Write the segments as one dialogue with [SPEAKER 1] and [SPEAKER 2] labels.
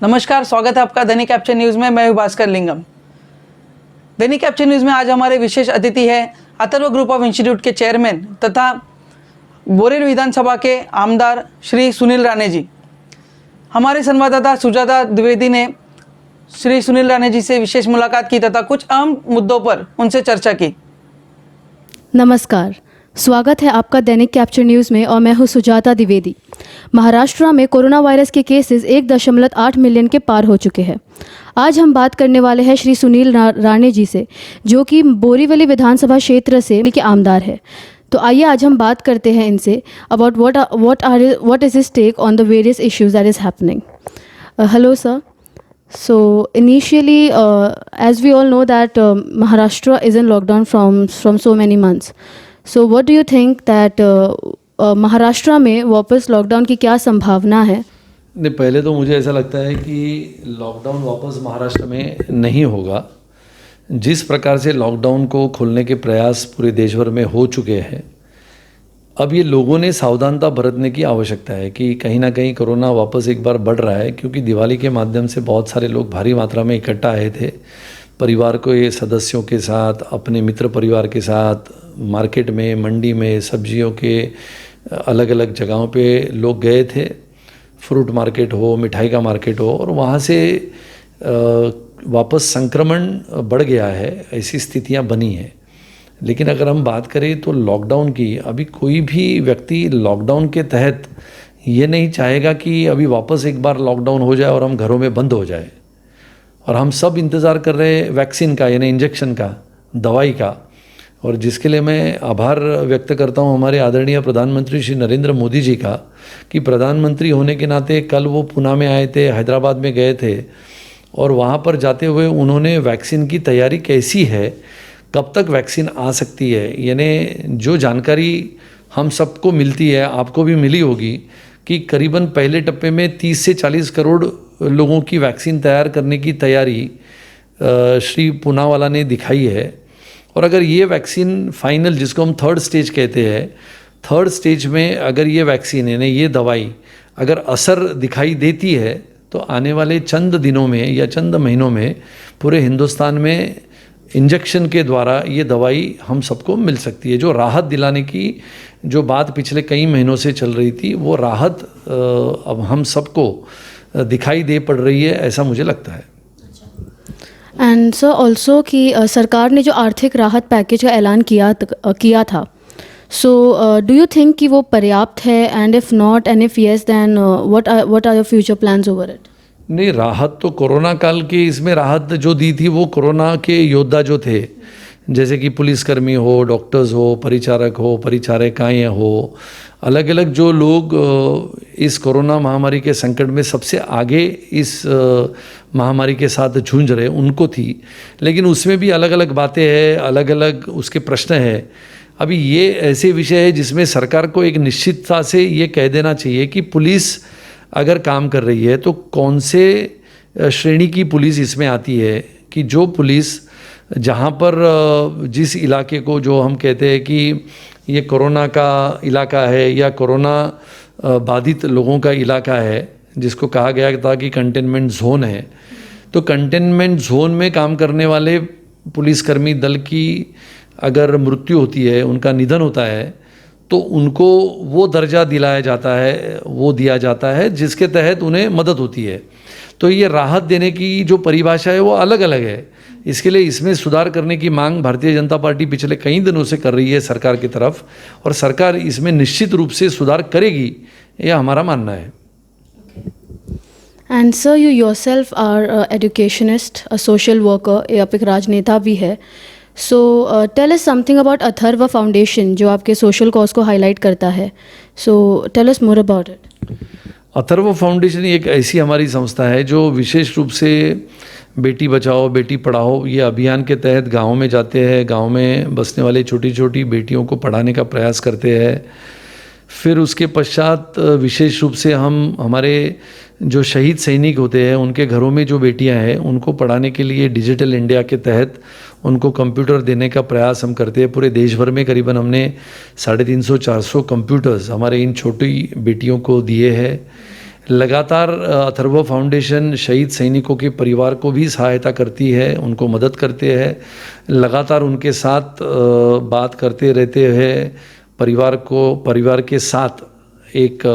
[SPEAKER 1] नमस्कार, स्वागत है आपका दैनिक कैप्चर न्यूज़ में। मैं हूं भास्कर लिंगम। दैनिक कैप्चर न्यूज़ में आज हमारे विशेष अतिथि है अथर्व ग्रुप ऑफ इंस्टीट्यूट के चेयरमैन तथा बोरेली विधानसभा के आमदार श्री सुनील राणे जी। हमारे संवाददाता सुजाता द्विवेदी ने श्री सुनील राणे जी से विशेष मुलाकात की तथा कुछ अहम मुद्दों पर उनसे चर्चा की।
[SPEAKER 2] नमस्कार, स्वागत है आपका दैनिक कैप्चर न्यूज़ में और मैं हूं सुजाता द्विवेदी। महाराष्ट्र में कोरोना वायरस के केसेस 1.8 मिलियन के पार हो चुके हैं। आज हम बात करने वाले हैं श्री सुनील राणे जी से, जो कि बोरीवली विधानसभा क्षेत्र से के आमदार है। तो आइए आज हम बात करते हैं इनसे about what is his take on the various issues that is happening. Hello sir. So initially, as we all know that Maharashtra is in lockdown from so many months. So what do you think that Maharashtra में वापस lockdown की क्या संभावना है?
[SPEAKER 3] नहीं, पहले तो मुझे ऐसा लगता है कि लॉकडाउन वापस महाराष्ट्र में नहीं होगा। जिस प्रकार से लॉकडाउन को खोलने के प्रयास पूरे देश भर में हो चुके हैं, अब ये लोगों ने सावधानता बरतने की आवश्यकता है कि कहीं ना कहीं कोरोना वापस एक बार बढ़ रहा है, क्योंकि दिवाली के माध्यम से बहुत सारे लोग भारी मात्रा में इकट्ठा आए थे। परिवार के सदस्यों के साथ, अपने मित्र परिवार के साथ, मार्केट में, मंडी में, सब्जियों के अलग अलग जगहों पे लोग गए थे। फ्रूट मार्केट हो, मिठाई का मार्केट हो, और वहाँ से वापस संक्रमण बढ़ गया है, ऐसी स्थितियाँ बनी हैं। लेकिन अगर हम बात करें तो लॉकडाउन की, अभी कोई भी व्यक्ति लॉकडाउन के तहत ये नहीं चाहेगा कि अभी वापस एक बार लॉकडाउन हो जाए और हम घरों में बंद हो जाए। और हम सब इंतज़ार कर रहे हैं वैक्सीन का, यानी इंजेक्शन का, दवाई का, और जिसके लिए मैं आभार व्यक्त करता हूँ हमारे आदरणीय प्रधानमंत्री श्री नरेंद्र मोदी जी का, कि प्रधानमंत्री होने के नाते कल वो पुणे में आए थे, हैदराबाद में गए थे, और वहाँ पर जाते हुए उन्होंने वैक्सीन की तैयारी कैसी है, कब तक वैक्सीन आ सकती है, यानी जो जानकारी हम सबको मिलती है, आपको भी मिली होगी, कि करीबन पहले टप्पे में 30 से 40 करोड़ लोगों की वैक्सीन तैयार करने की तैयारी श्री पूनावाला ने दिखाई है। और अगर ये वैक्सीन फाइनल, जिसको हम थर्ड स्टेज कहते हैं, थर्ड स्टेज में अगर ये वैक्सीन, यानी ये दवाई अगर असर दिखाई देती है, तो आने वाले चंद दिनों में या चंद महीनों में पूरे हिंदुस्तान में इंजेक्शन के द्वारा ये दवाई हम सबको मिल सकती है। जो राहत दिलाने की जो बात पिछले कई महीनों से चल रही थी, वो राहत अब हम सबको दिखाई दे पड़ रही है, ऐसा मुझे लगता है।
[SPEAKER 2] एंड सर ऑल्सो कि सरकार ने जो आर्थिक राहत पैकेज का ऐलान किया था, सो डू यू थिंक कि वो पर्याप्त है? And if not and if yes, then what are your future plans over it?
[SPEAKER 3] नहीं, राहत तो कोरोना काल के इसमें राहत जो दी थी वो कोरोना के योद्धा जो थे, जैसे कि पुलिसकर्मी हो, डॉक्टर्स हो, परिचारक हो, परिचारिकाएँ हो, अलग अलग जो लोग इस कोरोना महामारी के संकट में सबसे आगे इस महामारी के साथ जूझ रहे, उनको थी। लेकिन उसमें भी अलग अलग बातें हैं, अलग अलग उसके प्रश्न हैं। अभी ये ऐसे विषय है जिसमें सरकार को एक निश्चितता से ये कह देना चाहिए कि पुलिस अगर काम कर रही है तो कौन से श्रेणी की पुलिस इसमें आती है, कि जो पुलिस जहाँ पर जिस इलाके को, जो हम कहते हैं कि ये कोरोना का इलाका है या कोरोना बाधित लोगों का इलाका है, जिसको कहा गया था कि कंटेनमेंट जोन है, तो कंटेनमेंट जोन में काम करने वाले पुलिसकर्मी दल की अगर मृत्यु होती है, उनका निधन होता है, तो उनको वो दर्जा दिलाया जाता है, वो दिया जाता है जिसके तहत उन्हें मदद होती है। तो ये राहत देने की जो परिभाषा है वो अलग अलग है। इसके लिए इसमें सुधार करने की मांग भारतीय जनता पार्टी पिछले कई दिनों से कर रही है सरकार की तरफ, और सरकार इसमें निश्चित रूप से सुधार करेगी, यह हमारा मानना है।
[SPEAKER 2] And sir, you yourself are educationist, a social worker, आप एक राजनेता भी है। So tell us something about Atharva foundation, जो आपके सोशल कॉज को हाईलाइट करता है। So tell us more about it.
[SPEAKER 3] Atharva foundation एक ऐसी हमारी संस्था है जो विशेष रूप से बेटी बचाओ बेटी पढ़ाओ ये अभियान के तहत गाँव में जाते हैं, गाँव में बसने वाली छोटी छोटी बेटियों को पढ़ाने का प्रयास करते हैं। फिर उसके पश्चात विशेष रूप से हम हमारे जो शहीद सैनिक होते हैं उनके घरों में जो बेटियां हैं उनको पढ़ाने के लिए डिजिटल इंडिया के तहत उनको कंप्यूटर देने का प्रयास हम करते हैं। पूरे देश भर में करीबन हमने 350-400 कंप्यूटर्स हमारे इन छोटी बेटियों को दिए हैं। लगातार अथर्व फाउंडेशन शहीद सैनिकों के परिवार को भी सहायता करती है, उनको मदद करते हैं, लगातार उनके साथ बात करते रहते हैं। परिवार के साथ एक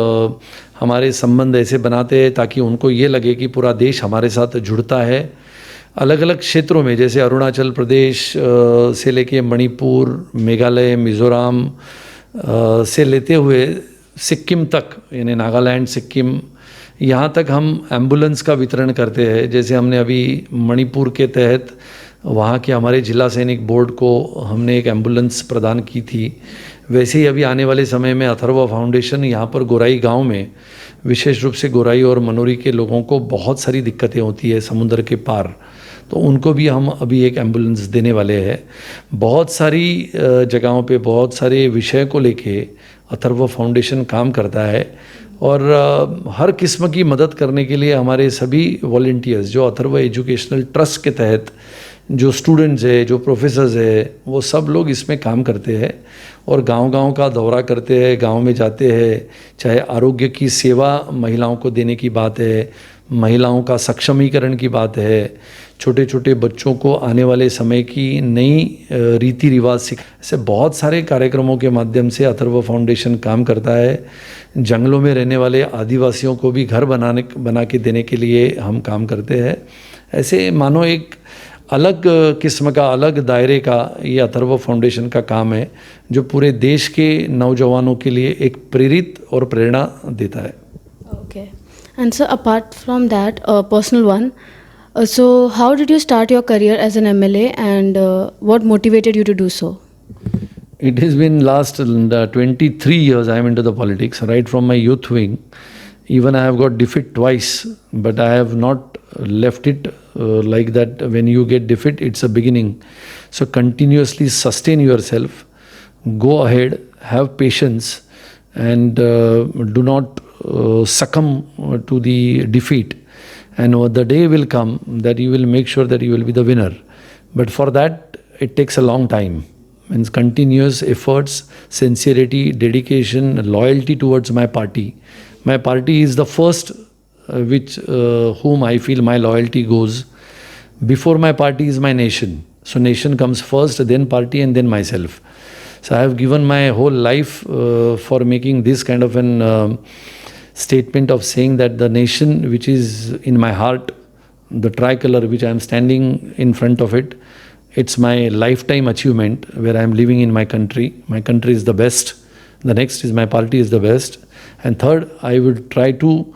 [SPEAKER 3] हमारे संबंध ऐसे बनाते हैं ताकि उनको ये लगे कि पूरा देश हमारे साथ जुड़ता है। अलग अलग क्षेत्रों में जैसे अरुणाचल प्रदेश से लेके मणिपुर, मेघालय, मिज़ोरम से लेते हुए सिक्किम तक, यानी नागालैंड, सिक्किम, यहाँ तक हम एम्बुलेंस का वितरण करते हैं। जैसे हमने अभी मणिपुर के तहत वहाँ के हमारे जिला सैनिक बोर्ड को हमने एक एम्बुलेंस प्रदान की थी, वैसे ही अभी आने वाले समय में अथर्व फाउंडेशन यहाँ पर गोराई गांव में, विशेष रूप से गोराई और मनोरी के लोगों को बहुत सारी दिक्कतें होती है समुद्र के पार, तो उनको भी हम अभी एक एम्बुलेंस देने वाले हैं। बहुत सारी जगहों पे बहुत सारे विषय को लेके अथर्व फाउंडेशन काम करता है और हर किस्म की मदद करने के लिए हमारे सभी वॉलंटियर्स जो अथर्व एजुकेशनल ट्रस्ट के तहत जो स्टूडेंट्स है, जो प्रोफेसर्स है, वो सब लोग इसमें काम करते हैं और गांव-गांव का दौरा करते हैं, गांव में जाते हैं। चाहे आरोग्य की सेवा महिलाओं को देने की बात है, महिलाओं का सक्षमीकरण की बात है, छोटे छोटे बच्चों को आने वाले समय की नई रीति रिवाज ऐसे बहुत सारे कार्यक्रमों के माध्यम से अथर्व फाउंडेशन काम करता है। जंगलों में रहने वाले आदिवासियों को भी घर बना के देने के लिए हम काम करते हैं। ऐसे मानो एक अलग किस्म का, अलग दायरे का ये अथर्व फाउंडेशन का काम है जो पूरे देश के नौजवानों के लिए एक प्रेरित और प्रेरणा देता है।
[SPEAKER 2] Okay. And so apart from that, a personal one, so how did you start your career as an MLA and what motivated you to do so?
[SPEAKER 3] It has been last 23 years I am into the politics, right from my youth wing. Even I have got defeat twice, but I have not left it like that. When you get defeat, it's a beginning. So continuously sustain yourself, go ahead, have patience, and do not succumb to the defeat. And the day will come that you will make sure that you will be the winner. But for that, it takes a long time. Means continuous efforts, sincerity, dedication, loyalty towards my party. My party is the first which whom I feel my loyalty goes. Before my party is my nation. So nation comes first, then party, and then myself. So I have given my whole life for making this kind of an statement of saying that the nation which is in my heart, the tricolor which I am standing in front of it, it's my lifetime achievement where I am living in my country. My country is the best. The next is my party is the best. And third, I would try to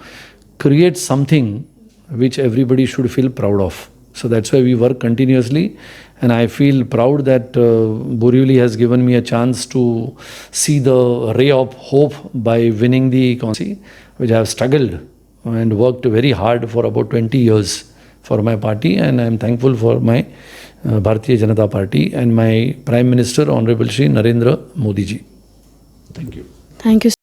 [SPEAKER 3] create something which everybody should feel proud of. So that's why we work continuously, and I feel proud that Borivali has given me a chance to see the ray of hope by winning the constituency, which I have struggled and worked very hard for about 20 years for my party, and I am thankful for my Bharatiya Janata Party and my Prime Minister Honorable Shri Narendra Modi ji. Thank you.
[SPEAKER 2] Thank you